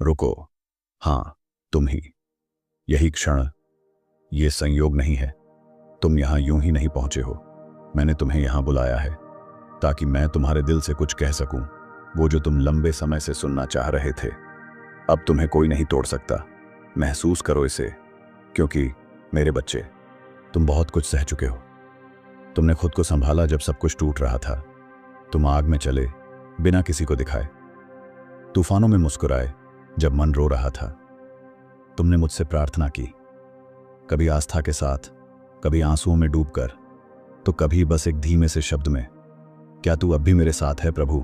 रुको। हाँ, तुम ही। यही क्षण, ये संयोग नहीं है। तुम यहां यूं ही नहीं पहुंचे हो। मैंने तुम्हें यहां बुलाया है ताकि मैं तुम्हारे दिल से कुछ कह सकूं, वो जो तुम लंबे समय से सुनना चाह रहे थे। अब तुम्हें कोई नहीं तोड़ सकता। महसूस करो इसे, क्योंकि मेरे बच्चे, तुम बहुत कुछ सह चुके हो। तुमने खुद को संभाला जब सब कुछ टूट रहा था। तुम आग में चले बिना किसी को दिखाए, तूफानों में मुस्कुराए जब मन रो रहा था। तुमने मुझसे प्रार्थना की, कभी आस्था के साथ, कभी आंसुओं में डूबकर, तो कभी बस एक धीमे से शब्द में, क्या तू अब भी मेरे साथ है प्रभु?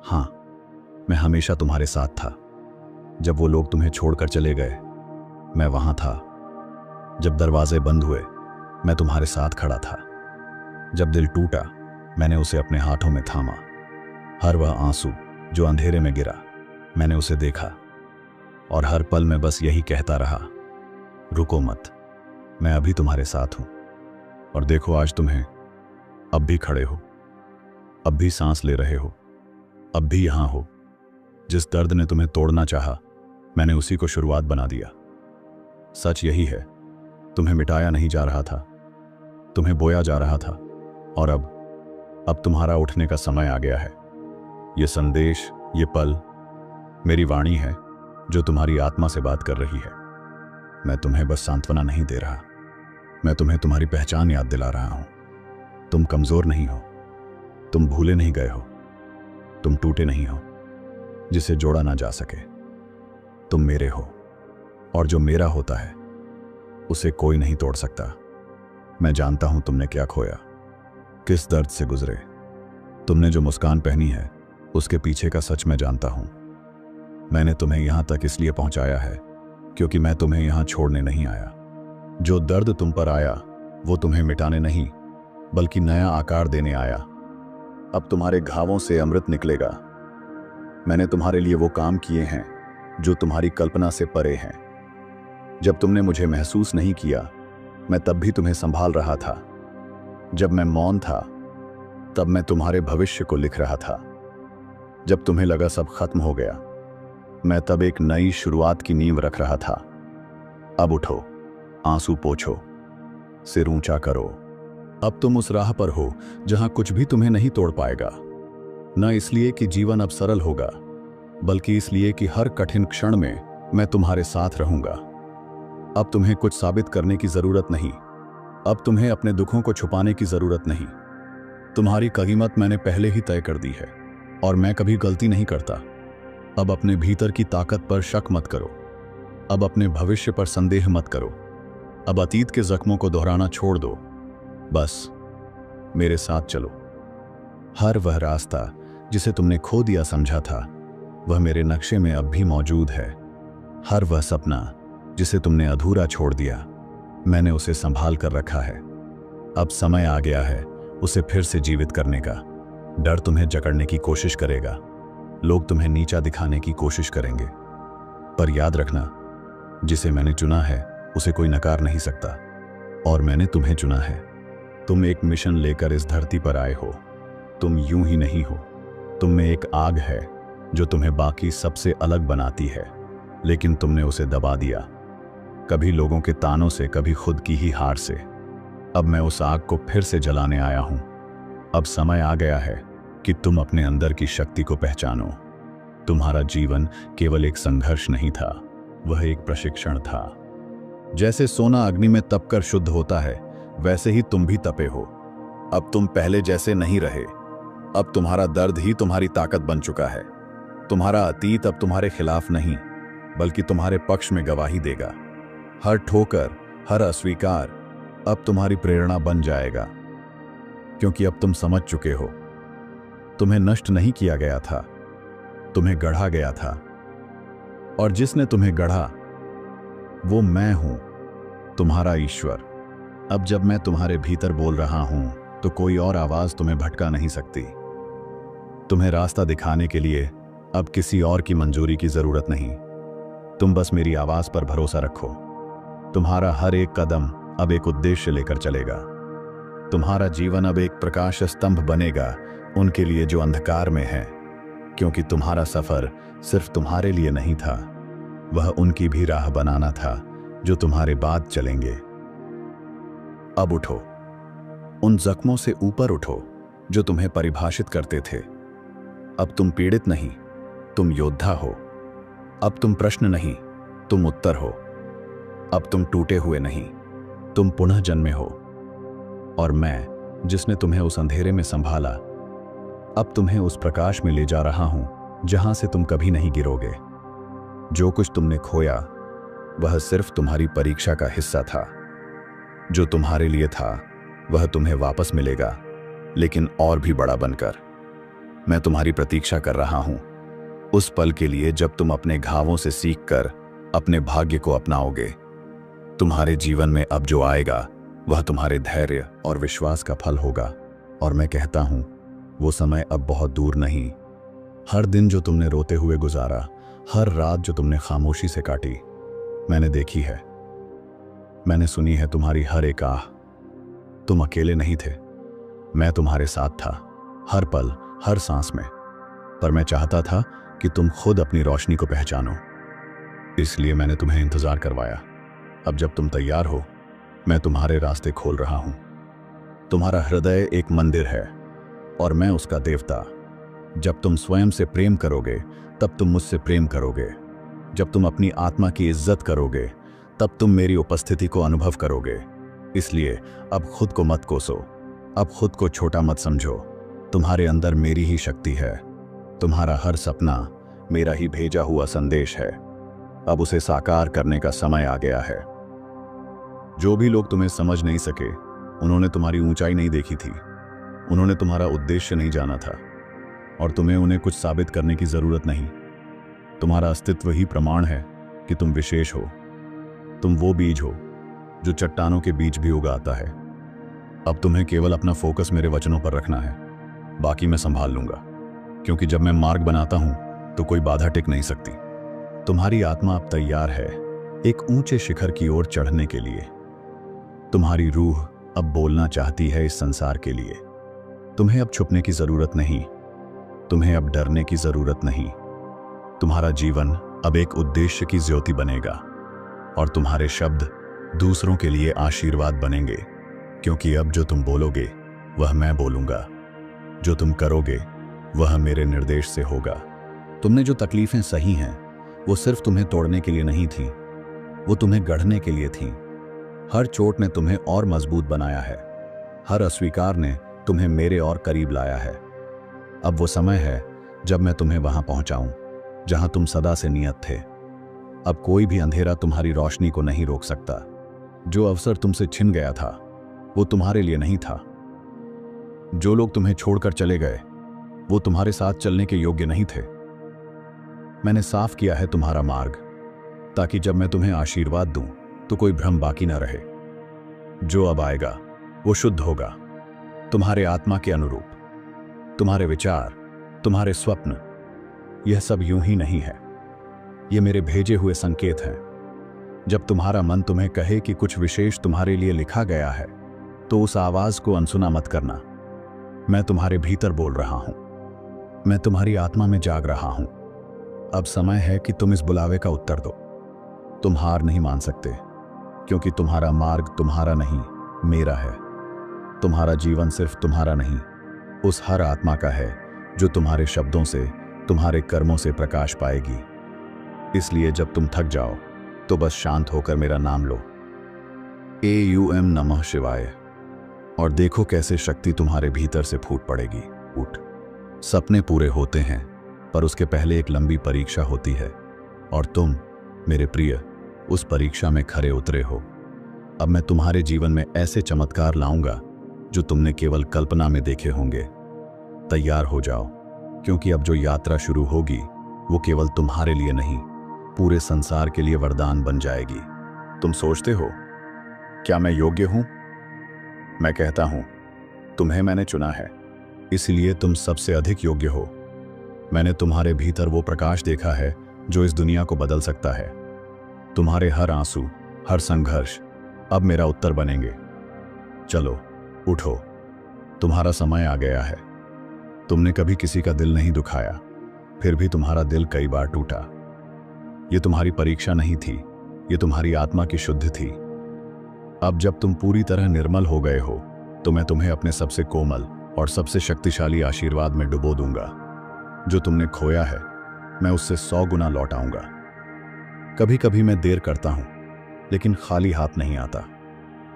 हाँ, मैं हमेशा तुम्हारे साथ था। जब वो लोग तुम्हें छोड़कर चले गए, मैं वहां था। जब दरवाजे बंद हुए, मैं तुम्हारे साथ खड़ा था। जब दिल टूटा, मैंने उसे अपने हाथों में थामा। हर वह आंसू जो अंधेरे में गिरा, मैंने उसे देखा, और हर पल में बस यही कहता रहा, रुको मत, मैं अभी तुम्हारे साथ हूं। और देखो, आज तुम्हें अब भी खड़े हो, अब भी सांस ले रहे हो, अब भी यहां हो। जिस दर्द ने तुम्हें तोड़ना चाहा, मैंने उसी को शुरुआत बना दिया। सच यही है, तुम्हें मिटाया नहीं जा रहा था, तुम्हें बोया जा रहा था। और अब तुम्हारा उठने का समय आ गया है। ये संदेश, ये पल, मेरी वाणी है जो तुम्हारी आत्मा से बात कर रही है। मैं तुम्हें बस सांत्वना नहीं दे रहा, मैं तुम्हें तुम्हारी पहचान याद दिला रहा हूं। तुम कमजोर नहीं हो, तुम भूले नहीं गए हो, तुम टूटे नहीं हो जिसे जोड़ा ना जा सके। तुम मेरे हो, और जो मेरा होता है उसे कोई नहीं तोड़ सकता। मैं जानता हूं तुमने क्या खोया, किस दर्द से गुजरे। तुमने जो मुस्कान पहनी है, उसके पीछे का सच मैं जानता हूं। मैंने तुम्हें यहां तक इसलिए पहुंचाया है क्योंकि मैं तुम्हें यहां छोड़ने नहीं आया। जो दर्द तुम पर आया, वो तुम्हें मिटाने नहीं, बल्कि नया आकार देने आया। अब तुम्हारे घावों से अमृत निकलेगा। मैंने तुम्हारे लिए वो काम किए हैं जो तुम्हारी कल्पना से परे हैं। जब तुमने मुझे महसूस नहीं किया, मैं तब भी तुम्हें संभाल रहा था। जब मैं मौन था, तब मैं तुम्हारे भविष्य को लिख रहा था। जब तुम्हें लगा सब खत्म हो गया, मैं तब एक नई शुरुआत की नींव रख रहा था। अब उठो, आंसू पोंछो, सिर ऊंचा करो। अब तुम उस राह पर हो जहां कुछ भी तुम्हें नहीं तोड़ पाएगा। न इसलिए कि जीवन अब सरल होगा, बल्कि इसलिए कि हर कठिन क्षण में मैं तुम्हारे साथ रहूंगा। अब तुम्हें कुछ साबित करने की जरूरत नहीं, अब तुम्हें अपने दुखों को छुपाने की जरूरत नहीं। तुम्हारी कीमत मैंने पहले ही तय कर दी है, और मैं कभी गलती नहीं करता। अब अपने भीतर की ताकत पर शक मत करो, अब अपने भविष्य पर संदेह मत करो। अब अतीत के जख्मों को दोहराना छोड़ दो, बस मेरे साथ चलो। हर वह रास्ता जिसे तुमने खो दिया समझा था, वह मेरे नक्शे में अब भी मौजूद है। हर वह सपना जिसे तुमने अधूरा छोड़ दिया, मैंने उसे संभाल कर रखा है। अब समय आ गया है उसे फिर से जीवित करने का। डर तुम्हें जकड़ने की कोशिश करेगा, लोग तुम्हें नीचा दिखाने की कोशिश करेंगे, पर याद रखना, जिसे मैंने चुना है उसे कोई नकार नहीं सकता, और मैंने तुम्हें चुना है। तुम एक मिशन लेकर इस धरती पर आए हो। तुम यूं ही नहीं हो, तुम में एक आग है जो तुम्हें बाकी सबसे अलग बनाती है, लेकिन तुमने उसे दबा दिया, कभी लोगों के तानों से, कभी खुद की ही हार से। अब मैं उस आग को फिर से जलाने आया हूं। अब समय आ गया है कि तुम अपने अंदर की शक्ति को पहचानो। तुम्हारा जीवन केवल एक संघर्ष नहीं था, वह एक प्रशिक्षण था। जैसे सोना अग्नि में तपकर शुद्ध होता है, वैसे ही तुम भी तपे हो। अब तुम पहले जैसे नहीं रहे। अब तुम्हारा दर्द ही तुम्हारी ताकत बन चुका है। तुम्हारा अतीत अब तुम्हारे खिलाफ नहीं, बल्कि तुम्हारे पक्ष में गवाही देगा। हर ठोकर, हर अस्वीकार अब तुम्हारी प्रेरणा बन जाएगा, क्योंकि अब तुम समझ चुके हो, तुम्हें नष्ट नहीं किया गया था, तुम्हें गढ़ा गया था, और जिसने तुम्हें गढ़ा वो मैं हूं, तुम्हारा ईश्वर। अब जब मैं तुम्हारे भीतर बोल रहा हूं, तो कोई और आवाज तुम्हें भटका नहीं सकती। तुम्हें रास्ता दिखाने के लिए अब किसी और की मंजूरी की जरूरत नहीं। तुम बस मेरी आवाज पर भरोसा रखो। तुम्हारा हर एक कदम अब एक उद्देश्य लेकर चलेगा। तुम्हारा जीवन अब एक प्रकाश स्तंभ बनेगा उनके लिए जो अंधकार में है। क्योंकि तुम्हारा सफर सिर्फ तुम्हारे लिए नहीं था, वह उनकी भी राह बनाना था जो तुम्हारे बाद चलेंगे। अब उठो, उन जख्मों से ऊपर उठो जो तुम्हें परिभाषित करते थे। अब तुम पीड़ित नहीं, तुम योद्धा हो। अब तुम प्रश्न नहीं, तुम उत्तर हो। अब तुम टूटे हुए नहीं, तुम पुनः जन्मे हो। और मैं, जिसने तुम्हें उस अंधेरे में संभाला, अब तुम्हें उस प्रकाश में ले जा रहा हूं जहां से तुम कभी नहीं गिरोगे। जो कुछ तुमने खोया वह सिर्फ तुम्हारी परीक्षा का हिस्सा था। जो तुम्हारे लिए था वह तुम्हें वापस मिलेगा, लेकिन और भी बड़ा बनकर। मैं तुम्हारी प्रतीक्षा कर रहा हूं, उस पल के लिए जब तुम अपने घावों से सीखकर अपने भाग्य को अपनाओगे। तुम्हारे जीवन में अब जो आएगा वह तुम्हारे धैर्य और विश्वास का फल होगा। और मैं कहता हूं, वो समय अब बहुत दूर नहीं। हर दिन जो तुमने रोते हुए गुजारा, हर रात जो तुमने खामोशी से काटी, मैंने देखी है, मैंने सुनी है तुम्हारी हर एक आह। तुम अकेले नहीं थे, मैं तुम्हारे साथ था, हर पल, हर सांस में। पर मैं चाहता था कि तुम खुद अपनी रोशनी को पहचानो, इसलिए मैंने तुम्हें इंतजार करवाया। अब जब तुम तैयार हो, मैं तुम्हारे रास्ते खोल रहा हूं। तुम्हारा हृदय एक मंदिर है और मैं उसका देवता। जब तुम स्वयं से प्रेम करोगे तब तुम मुझसे प्रेम करोगे। जब तुम अपनी आत्मा की इज्जत करोगे तब तुम मेरी उपस्थिति को अनुभव करोगे। इसलिए अब खुद को मत कोसो, अब खुद को छोटा मत समझो। तुम्हारे अंदर मेरी ही शक्ति है। तुम्हारा हर सपना मेरा ही भेजा हुआ संदेश है। अब उसे साकार करने का समय आ गया है। जो भी लोग तुम्हें समझ नहीं सके, उन्होंने तुम्हारी ऊंचाई नहीं देखी थी, उन्होंने तुम्हारा उद्देश्य नहीं जाना था, और तुम्हें उन्हें कुछ साबित करने की जरूरत नहीं। तुम्हारा अस्तित्व ही प्रमाण है कि तुम विशेष हो। तुम वो बीज हो जो चट्टानों के बीच भी उगाता है। अब तुम्हें केवल अपना फोकस मेरे वचनों पर रखना है, बाकी मैं संभाल लूंगा। क्योंकि जब मैं मार्ग बनाता हूं तो कोई बाधा टिक नहीं सकती। तुम्हारी आत्मा अब तैयार है एक ऊंचे शिखर की ओर चढ़ने के लिए। तुम्हारी रूह अब बोलना चाहती है इस संसार के लिए। तुम्हें अब छुपने की जरूरत नहीं, तुम्हें अब डरने की जरूरत नहीं। तुम्हारा जीवन अब एक उद्देश्य की ज्योति बनेगा और तुम्हारे शब्द दूसरों के लिए आशीर्वाद बनेंगे। क्योंकि अब जो तुम बोलोगे वह मैं बोलूंगा, जो तुम करोगे वह मेरे निर्देश से होगा। तुमने जो तकलीफें सही हैं वो सिर्फ तुम्हें तोड़ने के लिए नहीं थी, वो तुम्हें गढ़ने के लिए थी। हर चोट ने तुम्हें और मजबूत बनाया है, हर अस्वीकार ने तुम्हें मेरे और करीब लाया है। अब वो समय है जब मैं तुम्हें वहां पहुंचाऊं जहां तुम सदा से नियत थे। अब कोई भी अंधेरा तुम्हारी रोशनी को नहीं रोक सकता। जो अवसर तुमसे छिन गया था वो तुम्हारे लिए नहीं था। जो लोग तुम्हें छोड़कर चले गए वो तुम्हारे साथ चलने के योग्य नहीं थे। मैंने साफ किया है तुम्हारा मार्ग, ताकि जब मैं तुम्हें आशीर्वाद दूं तो कोई भ्रम बाकी न रहे। जो अब आएगा वो शुद्ध होगा, तुम्हारे आत्मा के अनुरूप। तुम्हारे विचार, तुम्हारे स्वप्न, यह सब यूं ही नहीं है, ये मेरे भेजे हुए संकेत हैं। जब तुम्हारा मन तुम्हें कहे कि कुछ विशेष तुम्हारे लिए लिखा गया है, तो उस आवाज को अनसुना मत करना। मैं तुम्हारे भीतर बोल रहा हूं, मैं तुम्हारी आत्मा में जाग रहा हूं। अब समय है कि तुम इस बुलावे का उत्तर दो। तुम हार नहीं मान सकते, क्योंकि तुम्हारा मार्ग तुम्हारा नहीं, मेरा है। तुम्हारा जीवन सिर्फ तुम्हारा नहीं, उस हर आत्मा का है जो तुम्हारे शब्दों से, तुम्हारे कर्मों से प्रकाश पाएगी। इसलिए जब तुम थक जाओ तो बस शांत होकर मेरा नाम लो, AUM नमः शिवाय, और देखो कैसे शक्ति तुम्हारे भीतर से फूट पड़ेगी। उठ। सपने पूरे होते हैं, पर उसके पहले एक लंबी परीक्षा होती है, और तुम मेरे प्रिय उस परीक्षा में खरे उतरे हो। अब मैं तुम्हारे जीवन में ऐसे चमत्कार लाऊंगा जो तुमने केवल कल्पना में देखे होंगे। तैयार हो जाओ, क्योंकि अब जो यात्रा शुरू होगी वो केवल तुम्हारे लिए नहीं, पूरे संसार के लिए वरदान बन जाएगी। तुम सोचते हो क्या मैं योग्य हूं? मैं कहता हूं, तुम्हें मैंने चुना है, इसलिए तुम सबसे अधिक योग्य हो। मैंने तुम्हारे भीतर वो प्रकाश देखा है जो इस दुनिया को बदल सकता है। तुम्हारे हर आंसू, हर संघर्ष अब मेरा उत्तर बनेंगे। चलो उठो, तुम्हारा समय आ गया है। तुमने कभी किसी का दिल नहीं दुखाया, फिर भी तुम्हारा दिल कई बार टूटा। ये तुम्हारी परीक्षा नहीं थी, ये तुम्हारी आत्मा की शुद्धि थी। अब जब तुम पूरी तरह निर्मल हो गए हो तो मैं तुम्हें अपने सबसे कोमल और सबसे शक्तिशाली आशीर्वाद में डुबो दूंगा। जो तुमने खोया है मैं उससे 100 गुना लौटाऊंगा। कभी कभी मैं देर करता हूं, लेकिन खाली हाथ नहीं आता।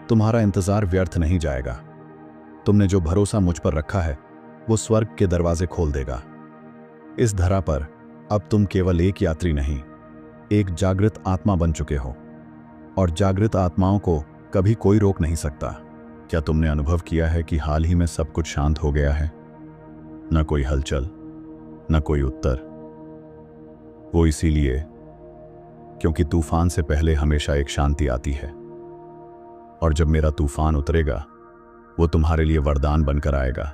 तुम्हारा इंतजार व्यर्थ नहीं जाएगा। तुमने जो भरोसा मुझ पर रखा है वो स्वर्ग के दरवाजे खोल देगा। इस धरा पर अब तुम केवल एक यात्री नहीं, एक जागृत आत्मा बन चुके हो, और जागृत आत्माओं को कभी कोई रोक नहीं सकता। क्या तुमने अनुभव किया है कि हाल ही में सब कुछ शांत हो गया है? न कोई हलचल, न कोई उत्तर। वो इसीलिए क्योंकि तूफान से पहले हमेशा एक शांति आती है, और जब मेरा तूफान उतरेगा वो तुम्हारे लिए वरदान बनकर आएगा।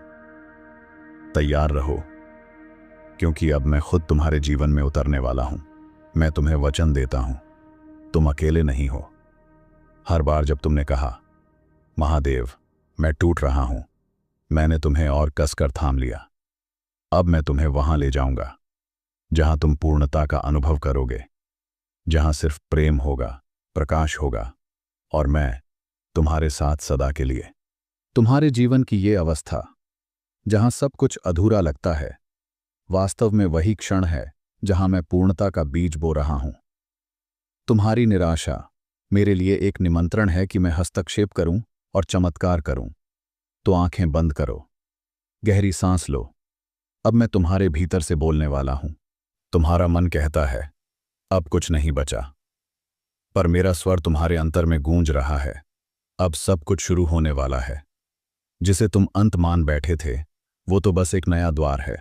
तैयार रहो, क्योंकि अब मैं खुद तुम्हारे जीवन में उतरने वाला हूं। मैं तुम्हें वचन देता हूं, तुम अकेले नहीं हो। हर बार जब तुमने कहा महादेव मैं टूट रहा हूं, मैंने तुम्हें और कसकर थाम लिया। अब मैं तुम्हें वहां ले जाऊंगा जहां तुम पूर्णता का अनुभव करोगे, जहां सिर्फ प्रेम होगा, प्रकाश होगा, और मैं तुम्हारे साथ सदा के लिए। तुम्हारे जीवन की ये अवस्था जहां सब कुछ अधूरा लगता है, वास्तव में वही क्षण है जहां मैं पूर्णता का बीज बो रहा हूं। तुम्हारी निराशा मेरे लिए एक निमंत्रण है कि मैं हस्तक्षेप करूं और चमत्कार करूं। तो आंखें बंद करो, गहरी सांस लो। अब मैं तुम्हारे भीतर से बोलने वाला हूं। तुम्हारा मन कहता है अब कुछ नहीं बचा, पर मेरा स्वर तुम्हारे अंतर में गूंज रहा है, अब सब कुछ शुरू होने वाला है। जिसे तुम अंत मान बैठे थे वो तो बस एक नया द्वार है,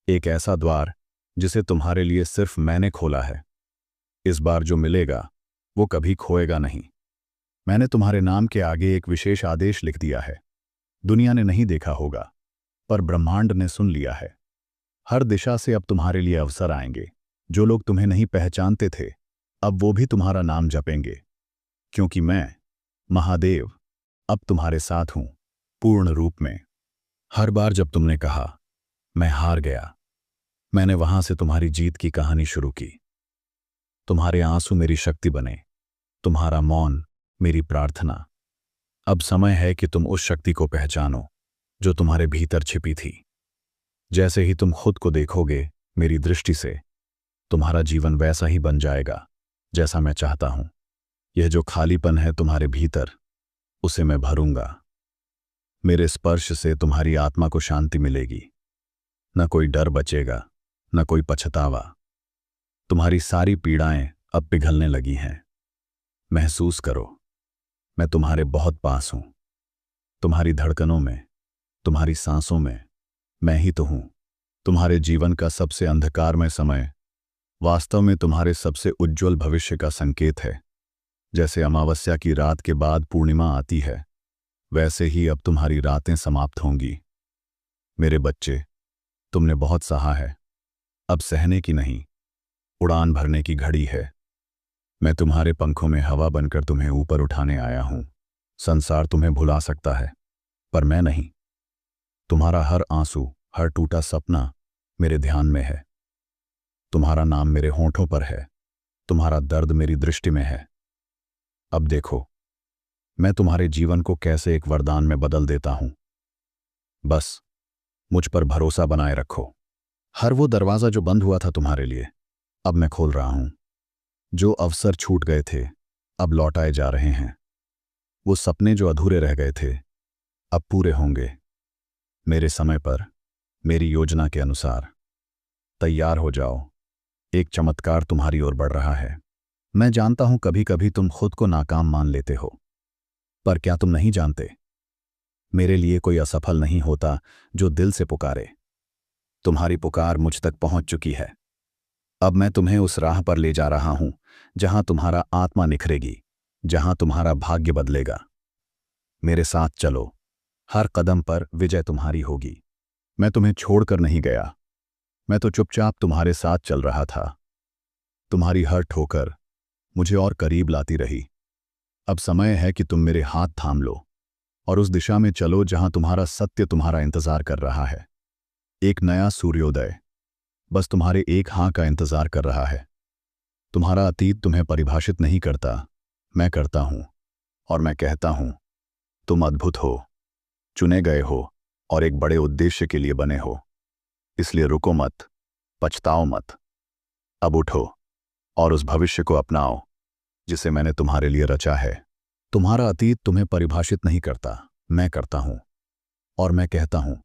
एक ऐसा द्वार जिसे तुम्हारे लिए सिर्फ मैंने खोला है। इस बार जो मिलेगा वो कभी खोएगा नहीं। मैंने तुम्हारे नाम के आगे एक विशेष आदेश लिख दिया है। दुनिया ने नहीं देखा होगा, पर ब्रह्मांड ने सुन लिया है। हर दिशा से अब तुम्हारे लिए अवसर आएंगे। जो लोग तुम्हें नहीं पहचानते थे अब वो भी तुम्हारा नाम जपेंगे, क्योंकि मैं महादेव अब तुम्हारे साथ हूं, पूर्ण रूप में। हर बार जब तुमने कहा मैं हार गया, मैंने वहां से तुम्हारी जीत की कहानी शुरू की। तुम्हारे आंसू मेरी शक्ति बने, तुम्हारा मौन मेरी प्रार्थना। अब समय है कि तुम उस शक्ति को पहचानो जो तुम्हारे भीतर छिपी थी। जैसे ही तुम खुद को देखोगे मेरी दृष्टि से, तुम्हारा जीवन वैसा ही बन जाएगा जैसा मैं चाहता हूं। यह जो खालीपन है तुम्हारे भीतर, उसे मैं भरूंगा। मेरे स्पर्श से तुम्हारी आत्मा को शांति मिलेगी। न कोई डर बचेगा, न कोई पछतावा। तुम्हारी सारी पीड़ाएं अब पिघलने लगी हैं। महसूस करो, मैं तुम्हारे बहुत पास हूं। तुम्हारी धड़कनों में, तुम्हारी सांसों में मैं ही तो हूं। तुम्हारे जीवन का सबसे अंधकारमय समय वास्तव में तुम्हारे सबसे उज्ज्वल भविष्य का संकेत है। जैसे अमावस्या की रात के बाद पूर्णिमा आती है, वैसे ही अब तुम्हारी रातें समाप्त होंगी। मेरे बच्चे, तुमने बहुत सहा है, अब सहने की नहीं, उड़ान भरने की घड़ी है। मैं तुम्हारे पंखों में हवा बनकर तुम्हें ऊपर उठाने आया हूं। संसार तुम्हें भुला सकता है, पर मैं नहीं। तुम्हारा हर आंसू, हर टूटा सपना मेरे ध्यान में है। तुम्हारा नाम मेरे होंठों पर है, तुम्हारा दर्द मेरी दृष्टि में है। अब देखो, मैं तुम्हारे जीवन को कैसे एक वरदान में बदल देता हूं। बस मुझ पर भरोसा बनाए रखो। हर वो दरवाजा जो बंद हुआ था तुम्हारे लिए, अब मैं खोल रहा हूं। जो अवसर छूट गए थे अब लौटाए जा रहे हैं। वो सपने जो अधूरे रह गए थे अब पूरे होंगे, मेरे समय पर, मेरी योजना के अनुसार। तैयार हो जाओ, एक चमत्कार तुम्हारी ओर बढ़ रहा है। मैं जानता हूं कभी कभी तुम खुद को नाकाम मान लेते हो, पर क्या तुम नहीं जानते, मेरे लिए कोई असफल नहीं होता जो दिल से पुकारे। तुम्हारी पुकार मुझ तक पहुंच चुकी है। अब मैं तुम्हें उस राह पर ले जा रहा हूं जहां तुम्हारा आत्मा निखरेगी, जहां तुम्हारा भाग्य बदलेगा। मेरे साथ चलो, हर कदम पर विजय तुम्हारी होगी। मैं तुम्हें छोड़कर नहीं गया, मैं तो चुपचाप तुम्हारे साथ चल रहा था। तुम्हारी हर ठोकर मुझे और करीब लाती रही। अब समय है कि तुम मेरे हाथ थाम लो और उस दिशा में चलो जहां तुम्हारा सत्य तुम्हारा इंतजार कर रहा है। एक नया सूर्योदय, बस तुम्हारे एक हाँ का इंतजार कर रहा है। तुम्हारा अतीत तुम्हें परिभाषित नहीं करता, मैं करता हूं। और मैं कहता हूं, तुम अद्भुत हो, चुने गए हो और एक बड़े उद्देश्य के लिए बने हो। इसलिए रुको मत, पछताओ मत। अब उठो और उस भविष्य को अपनाओ जिसे मैंने तुम्हारे लिए रचा है। तुम्हारा अतीत तुम्हें परिभाषित नहीं करता, मैं करता हूं। और मैं कहता हूं,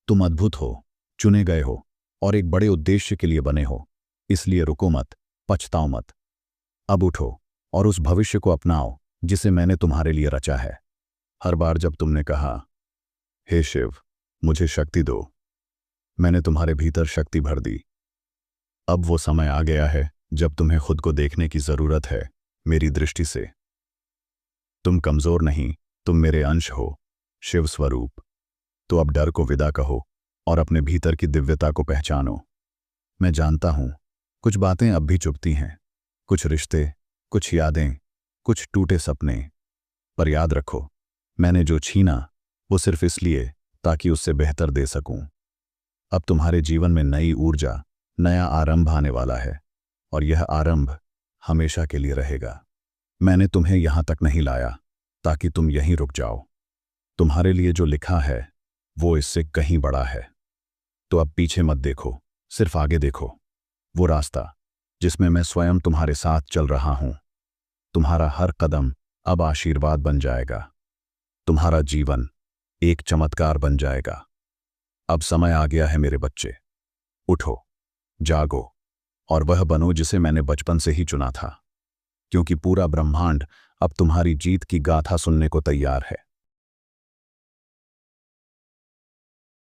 तुम अद्भुत हो, चुने गए हो और एक बड़े उद्देश्य के लिए बने हो। इसलिए रुको मत, पछताओ मत। अब उठो और उस भविष्य को अपनाओ जिसे मैंने तुम्हारे लिए रचा है। हर बार जब तुमने कहा, हे शिव, मुझे शक्ति दो, मैंने तुम्हारे भीतर शक्ति भर दी। अब वो समय आ गया है जब तुम्हें खुद को देखने की जरूरत है मेरी दृष्टि से। तुम कमजोर नहीं, तुम मेरे अंश हो, शिव स्वरूप। तो अब डर को विदा कहो और अपने भीतर की दिव्यता को पहचानो। मैं जानता हूं, कुछ बातें अब भी चुभती हैं, कुछ रिश्ते, कुछ यादें, कुछ टूटे सपने। पर याद रखो, मैंने जो छीना वो सिर्फ इसलिए ताकि उससे बेहतर दे सकूं। अब तुम्हारे जीवन में नई ऊर्जा, नया आरंभ आने वाला है और यह आरंभ हमेशा के लिए रहेगा। मैंने तुम्हें यहां तक नहीं लाया ताकि तुम यहीं रुक जाओ। तुम्हारे लिए जो लिखा है वो इससे कहीं बड़ा है। तो अब पीछे मत देखो, सिर्फ आगे देखो, वो रास्ता जिसमें मैं स्वयं तुम्हारे साथ चल रहा हूं। तुम्हारा हर कदम अब आशीर्वाद बन जाएगा। तुम्हारा जीवन एक चमत्कार बन जाएगा। अब समय आ गया है मेरे बच्चे, उठो, जागो और वह बनो जिसे मैंने बचपन से ही चुना था। क्योंकि पूरा ब्रह्मांड अब तुम्हारी जीत की गाथा सुनने को तैयार है।